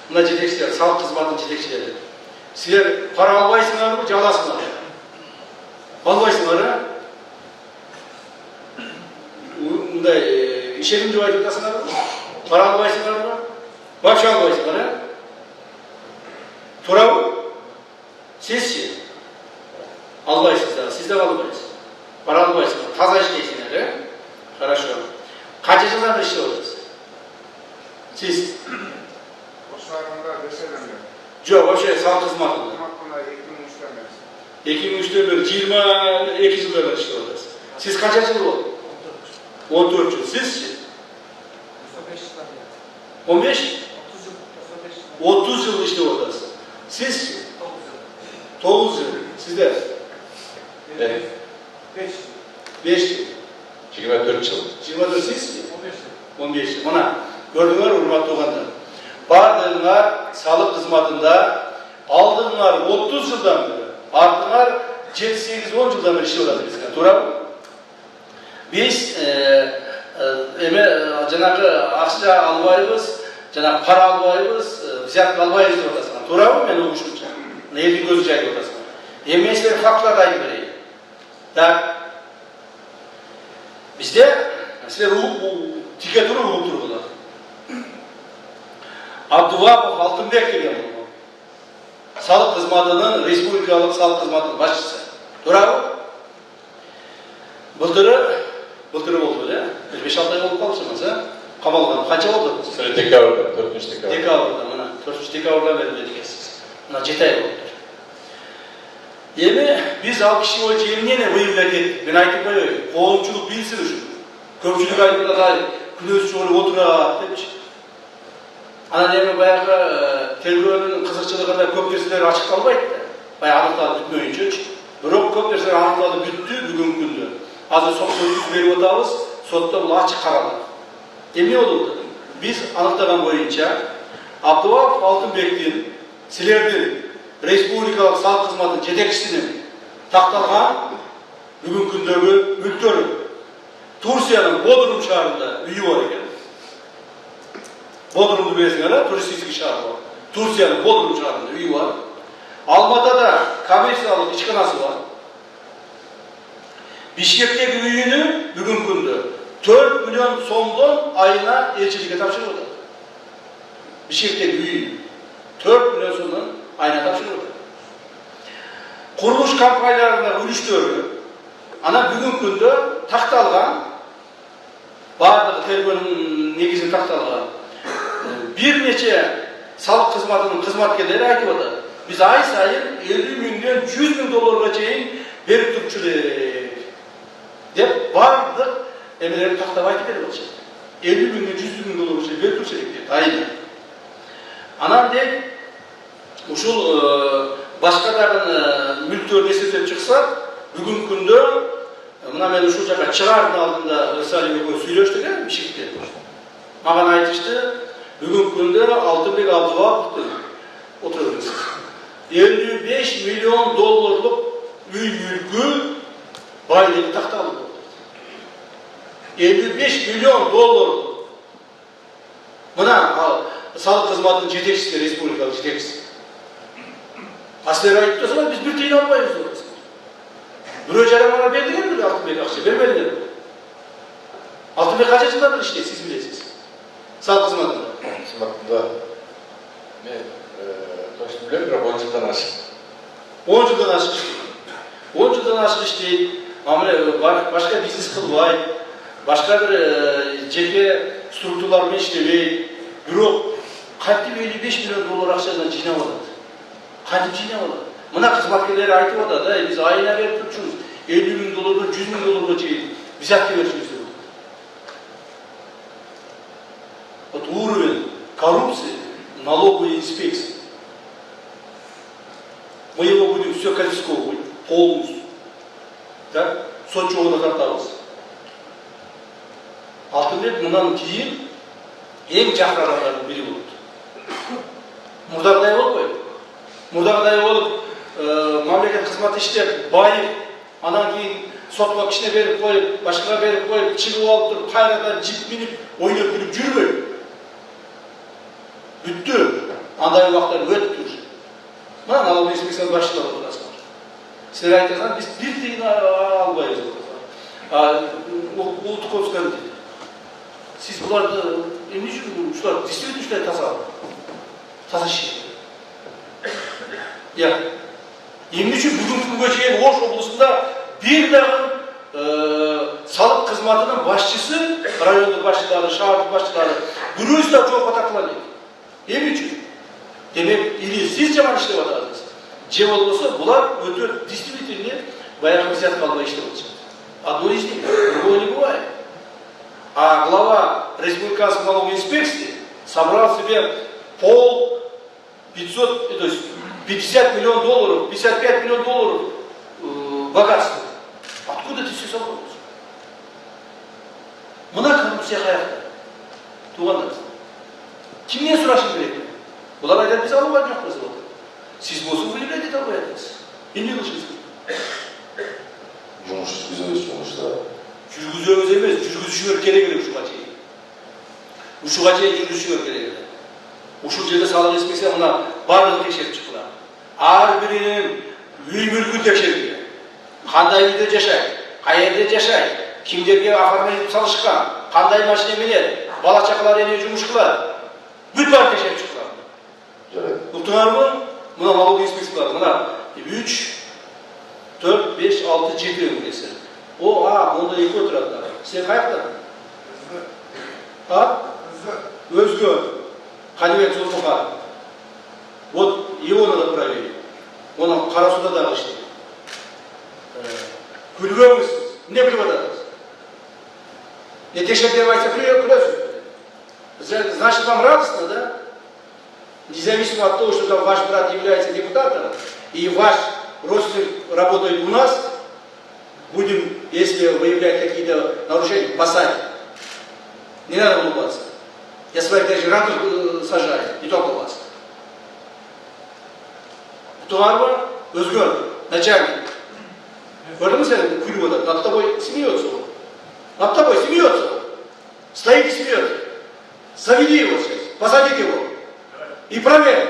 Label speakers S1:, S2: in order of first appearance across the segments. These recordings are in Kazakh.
S1: мына жетекчилер, салық кызматынын жетекчилери. Силер пара албайсыңарбы, же аласыңарбы? Албайсыңар, мындай ишеним деп айтып атасыңарбы? Пара албайсыңарбы? Вообще албайсыңар, Турабы? Сизчи? Албайсыздар, сиз да албайсыз. Пара албайсыңар, таза иштейсиңер, Хорошо. Қанша жылдан бері иштеп отырсыз? Сіз?
S2: Осы айында деселенді.
S1: Жоқ, вообще салық қызматында.
S2: Қызматында 2003-тен бері.
S1: 2003-тен бері 22 жылдан бері иштеп отырсыз. Сіз қанша жыл болды? 14 жыл. Сіз ше? 15 жыл. 30 жыл иштеп отырсыз. Сіз ше? 9 жыл. Сіздер? 5 жыл.
S3: 24 жыл.
S1: 24 сіз ше? 15 жыл. Мына, көрдіңер, урматтуу туугандар. Бардыңар салық қызматында алдыңар 30 жылдан бері, артыңар 7-8-10 жылдан бері иштеп жатырсыздар. Туурабы? Биз жанагы акча албайбыз, жанагы пара албайбыз, взятка албайбыз деп атасыңар. Туурабы? Мен угушумча. Элдин көзү жайып атасыңар. Эми мен силерге фактыларды айтып берейин. Так. Бизде силер тике туруп угуп тургула. Абдувапов Алтынбек деген бұл. Салық қызматының, республикалық салық қызматының басшысы. Турабы? Былтыры болды, да? 5-6 ай болып қалды шамасы, қамалған. Қанша болды?
S3: Декабрда, 4 декабрда.
S1: Декабрда, мына 4 декабрда беріледі екенсіз. Мына 7 ай болып тұр. Эми биз ал киши боюнча эмнени выявлять еттик? Мен айтып коеюн, коомчулук билсин үчүн. Көпчүлүк айтып атат, күнөөсү чогулуп отурат депчи. Анан эми баягы тергөөнүн кызыкчылыгында көп нерселер ачыкталбайт да. Баягы аныкталып бүтмөйүнчөчү. Бирок көп нерселер аныкталып бүттү бүгүнкү күндө. Азыр сот сөзүн берип атабыз, сотто бул ачык каралат. Эмне болду? Биз аныктаган боюнча Абдувапов Алтынбектин силердин республикалык салық кызматынын жетекчисинин такталган бүгүнкү күндөгү мүлктөрү Турциянын Бодрум шаарында үйү бар экен. Бодрумду билесиңер, туристический шаар бар. Турциянын Бодрум шаарында үйү бар. Алматада коммерциялык ишканасы бар. Бишкектеги үйүнү бүгүнкү күндө 4 миллион сомдон айына элчиликке тапшырып атат. Бишкектеги үйүнү 4 миллион сомдон айына тапшырып атат. Курулуш компанияларында үлүштөрү ана бүгүнкү күндө такталган, бардыгы тергөөнүн негизин такталган. Бир нече салық кызматынын кызматкерлери айтып атат. Биз ай сайын 50 миңден 100 миң долларга чейин берип турчу деп бардык эмелерди тактап айтып берип атышат. 50 миңден 100 миң долларга чейин берип турчу деп айына. Анан деп ушул башка дагы мүлктөрүн эсептеп чыксак, бүгүнкү күндө мына мен ушул жака чыгаардын алдында Салим экөө сүйлөштүк, Бишкекте. Мага айтышты, бүгүнкү күндө Алтынбек Абдуваповдун отура бересиз. 55 миллион долларлык үй мүлкү байлыгы такталып. 55 миллион доллар. Мына салық кызматынын жетекчиси, республикалык жетекчиси. Аслер айтып турсаңар, биз бир тыйын албайбыз. Бирөө жарымына бердиңерби Алтынбек акча бербедиңерби? Алтынбек канча жылдан бери иштейт, сиз билесиз. Салық кызматында.
S3: Кызматында мен точно билем, бирок 10 жылдан ашык.
S1: 10 жылдан ашык иштейт. 10 жылдан ашык иштейт. Мамиле башка бизнес кылбайт, башка бир жеке структуралар менен иштебейт. Бирок кантип 55 миллион доллар акчадан жыйнап алат? Кантип жыйнап алат? Мына кызматкерлер айтып атат, биз айына берип турчубуз 50 миң доллардан 100 миң долларга чейин взятка беришибиз деп атат. Вот уровень коррупции, налоговой инспекции. Мы его будем все конфисковывать полностью. Так? Сот жоғына тартабыз. Алтынбек мындан кейін ең жақын адамдардың бири болот. Мурдагыдай болбойт. Мурдагыдай болуп, мамлекет кызмат иштеп, байып, анан кийин сотко кишине берип коюп, башкага берип коюп, чыгып алып туруп, кайрадан жип минип, ойноп жүрүп жүрбөйт. Бүттү. андай уақыттар өтіп тұр. Мына налог инспекцияның басшылары отырасыңдар. Сіздер айтасыңдар, біз бір тиын албаймыз отырасыңдар. Ұлттық қауіпсіздік комитеті. Сіз бұларды емне үшін ұшылар, действительно үштер таза шешеді. Я. Емне үшін бүгінгі күнге шейін Ош облысында бір дағы салық қызметінің басшысы, райондық басшылары, шаһардың басшылары, біреусі де жауапқа тартылады. Емне үшін? Демек, или сіз жаман іштеп жатырсыз, же болмаса бұлар өте действительно баяғы взят қалмай іштеп жатыр. Одно из них, другого не бывает. А глава республиканской налоговой инспекции собрал себе 500, то есть 50 миллионов долларов, 55 миллионов долларов богатства. Откуда это все собралось? Мына коррупция қаяқта? Туғандар. Кімнен сұрашын керек? Бұлар айтады, біз алуға жоқпыз болды. Сіз болсын выявлять ете албайсыз. Енді не қылышыңыз?
S4: Жұмыс жүргіземіз жұмыста.
S1: Жүргіземіз емес, жүргізушілер керек ушуға чейин. Ушуға чейин жүргізушілер керек. Ушул жерде салық инспекция мына барлығын тексеріп шыққан. Ар бірінің үй мүлкін тексерген. Қандай үйде жашайды, қай жерде жашайды, кімдерге оформление салып шыққан, қандай машина менеді, бала шағалар ене жұмыс қылады. Бүт барын тексеріп шыққан.
S4: Жарайды.
S1: Ұқтыңар ма? Мына налог инспекциялар, мына 3, 4, 5, 6, 7 өңгесі. Онда екі отырады. Сен қаяқтан? Өзге. Қанибек Зулфуха. Вот его надо проверить. Оны Қарасуда да іштейді. Күлгеніңіз, не біліп жатырсыз? Не тексеріп айтса күлесіз. Значит, вам радостно, да? Независимо от того, что там ваш брат является депутатом, и ваш родственник работает у нас, будем, если выявлять какие-то нарушения, посадить. Не надо улыбаться. Я своих даже ранков сажаю, не только вас. Туарва, Özgür, начальник. Görдün sen kulübede, над тобой смеется он. Над тобой смеется он. Стоит и смеется. Заведи его сейчас, посадите его. И проверь.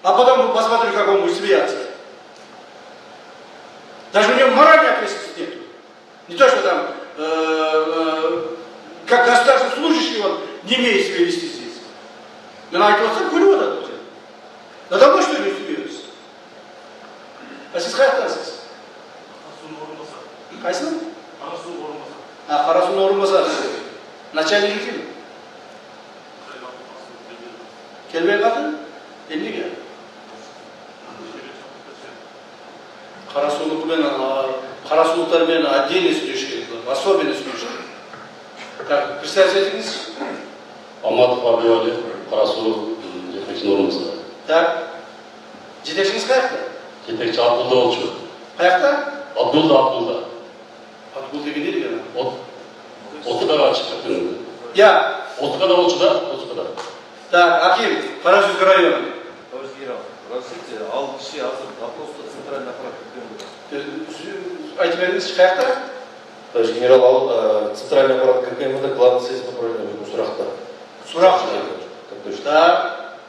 S1: А потом посмотри, как он будет смеяться. Даже у него моральной ответственности нет. Не то, что там, как государственный служащий, он не имеет себя вести здесь. Но на этого сам kulübede тут. Надо мной что ли смеются? А сіз қаяқтансыз? Қайсың? Қарасудың орынбасары. Начальник кім? Келмей қалды? Неге? Қарасудықтармен отдельно сөйлеу керек, особенно сөйлеу керек. Так, представьте етіңіз.
S5: Алматов Абдуали, Қарасу жетекшінің орынбасары.
S1: Так, жетекшіңіз қаяқта?
S5: Жетекші Абдулда Олчу.
S1: Қаяқта?
S5: Абдулда.
S1: Абдул деген не деген?
S5: Отыға шығып.
S1: Я.
S5: Отыға да Олчу да, Отыға да.
S1: Так, Аким, Қарасудский район.
S6: Товарищ генерал, разрешите, ал киши азыр вопросты центральный аппарат
S1: Айтып беріңіз, қаяқта?
S4: Товарищ генерал, ал центральный аппарат КПМД главный следственный управление бұл сұрақта.
S1: Сұрақ.
S4: Так точно.
S1: Так,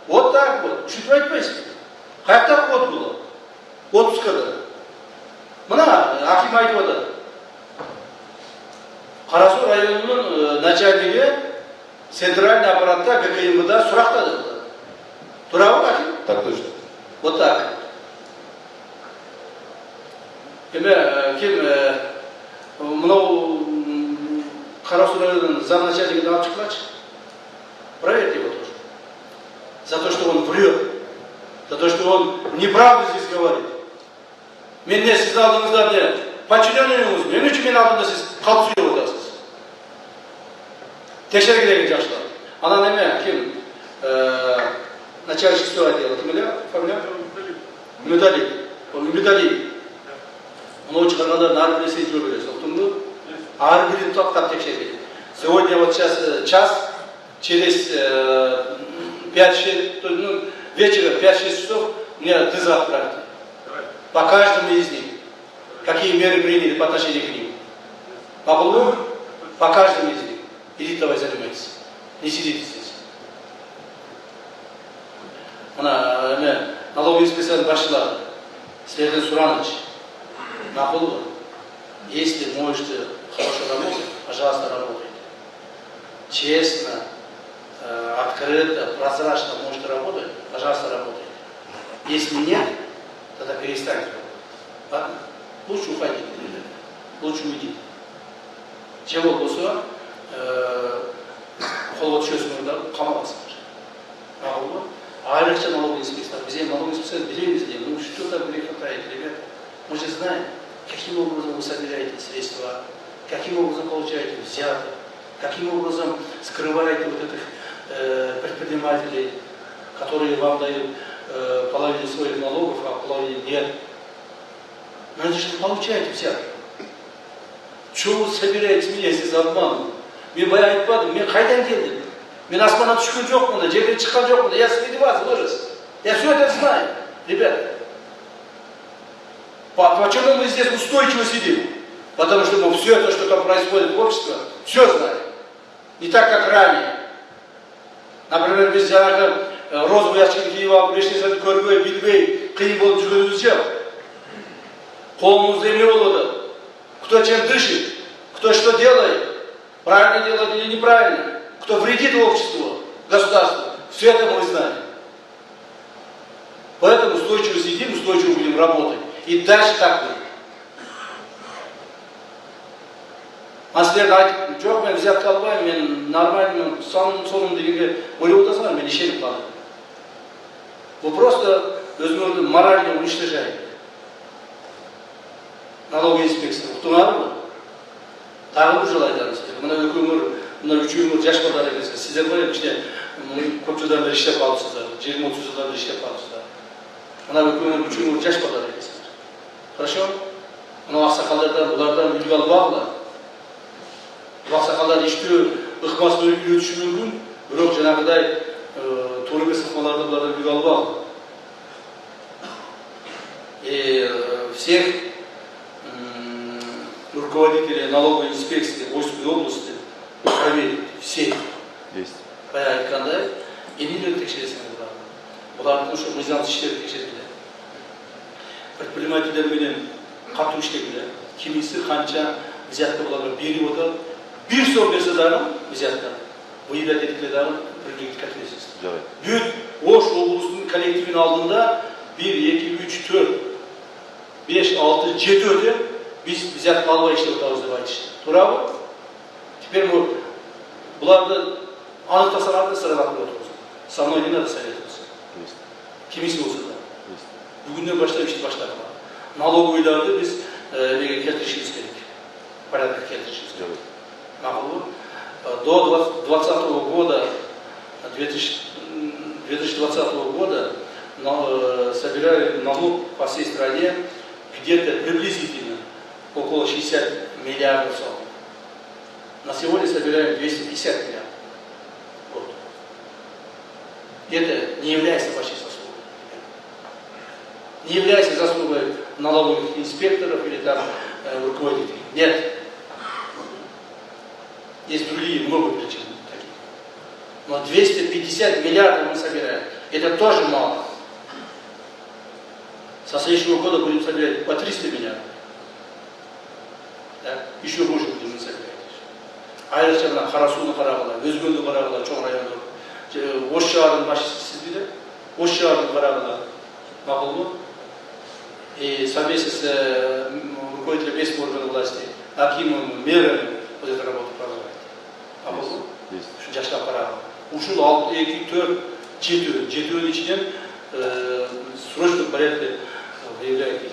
S1: вот так вот. Үшітіп айтпайсың. Қаяқта қот бұл? Отпускада. Мына, Аким айтып отыр. Қарасу районының начальнигі центральный аппаратта ГКМД сұрақтады. Тура ма, Аким?
S4: Так точно.
S1: Вот так. Кем, мынау Қарасу районының замначальнигін алып шықпашы. Проверьте его тоже. За то, что он врет. За то, что он неправду здесь говорит. Мен не сіз алдыңызда не подчиненныйыңыз, мен үшін мен алдымда сіз қалып сөйлеп отырсыз. Тексеру керек жақшылар. Ана неме, кім? Начальник что отдела? Фамилия? Медалиев. Медалиев. Он шығарғанда нар білесе жүре бересіз. Ұқтың ба? Ар бірін тоқтап тексерген. Сегодня вот сейчас час, через 5-6 вечера, 5-6 часов мне ТЗ отправьте. По каждому из них. Какие меры приняли по отношению к ним. По полу? По каждому из них. Идите давай занимайтесь. Не сидите здесь. налоговый инспекцияның басшылары, сіздерден сұраныч. Мақұл ба? Если можете хорошо работать, пожалуйста, работайте. Честно, открыто, прозрачно можете работать, пожалуйста, работайте. Если нет, тогда перестаньте работать. Ладно? Лучше уходите, ребята. Лучше уйдите. Чего болса, холод чувствует, қамаласыңдар. Мақұл ба? Айрықша налоговый инспекция. Біз налоговый инспекция білеміз де, ну что там греха таит, ребята? Мы же знаем, каким образом вы собираете средства, каким образом получаете взяток, каким образом скрываете вот этих предпринимателей, которые вам дают половину своих налогов, а половину нет. Но это же не получаете взятки. Чего вы собираетесь меня здесь обманывать? Мен баян айтпадым, мен қайдан келдім? Мен аспаннан түшкен жоқпын, жерден шыққан жоқпын, я среди вас вырос. Я все это знаю, ребята. Почему мы здесь устойчиво сидим? Потому что мы все это, что там происходит в обществе, все знаем. Не так, как ранее. Например, біз жаңағы розовый ящик киіп алып, ешнәрсені көрбей, білбей, қиын болып жүргеніміз жоқ. Қолымызда не болады? Кто чем дышит, кто что делает, правильно делает или неправильно, кто вредит обществу, государству. Все это мы знаем. Поэтому устойчиво сидим, устойчиво будем работать. И дальше так будет. Сіздерді айтып, жоқ, мен взятка албаймын, мен нормально, соным дегенге ойлап отырсыңдар, мен ешеліп қалдым. Вы просто өзіңізді морально уничтожаете. Налоговая инспекция. Ұқтыңар ма? Тағы бір жыл айтамыз. Мына үшеуіңіз жас балдар екенсіздер. Сіздер ғой іште көп жылдан бері іштеп қалыпсыздар. 20-30 жылдан бері іштеп қалыпсыздар. Мына үшеуіңіз жас балдар екенсіздер. Хорошо? Мына ақсақалдардан, бұлардан үлгі алып бағылар. Ақсақалдар ішті ықмасын үйретіші мүмкін, бірақ жаңағыдай туры сықмаларды бұлардан үлгі алып бағылар. И всех руководителей налоговой инспекции Ольской области проверить все.
S6: Есть.
S1: Баян айтқандай, енелер тексересіңдер бар. Олардың үшін мыйзамсыз іштері тексерілді. Предпринимательдерменен қату іштегілі, кимisi қанша взятка бұларға беріп отыр. Bir сом берсе дағы взятка, выявлять еткілі дағы привлекти к ответственности. Бүт Ош облысының коллективінің алдында 1, 2, 3, 4, 5, 6, 7 өте biz взятка албай іштеп отырмыз деп айтышты. Тура ғой? Теперь мы бұларды анықтасаларды сұрап отырмыз. Со мной не надо советоваться. Кимisi болса да. Бүгіннен баштап ішті баштап. Налоговыйларды біз келтірішіміз керек. Порядка келтірішіміз керек. Мақұл. До 2020 года, 2020 года собирали налог по всей стране где-то приблизительно около 60 миллиардов сомов. На сегодня собираем 250 миллиардов. Вот. Это не является вашей заслугой. Не является заслугой налоговых инспекторов или там руководителей. Нет. Есть другие, много причин таких. Но 250 миллиардов мы собираем. Это тоже мало. Со следующего года будем собирать по 300 миллиардов. Да? Еще больше будем собирать. Айрықша мына Қарасуны қарағыла, Өзгенді қарағыла, чоң районды. Ош шағырдың басшысы сіз біле? Ош шағырдың қарағыла. Мақұл ғой? И совместно с руководителем местных органов власти, акимом, мэром вот эту работу продолжает. Мақұл ғой? Үшін жаштап қарағыла. Ушыл 6, 2, 4, 7 ішінен срочно порядке выявляет их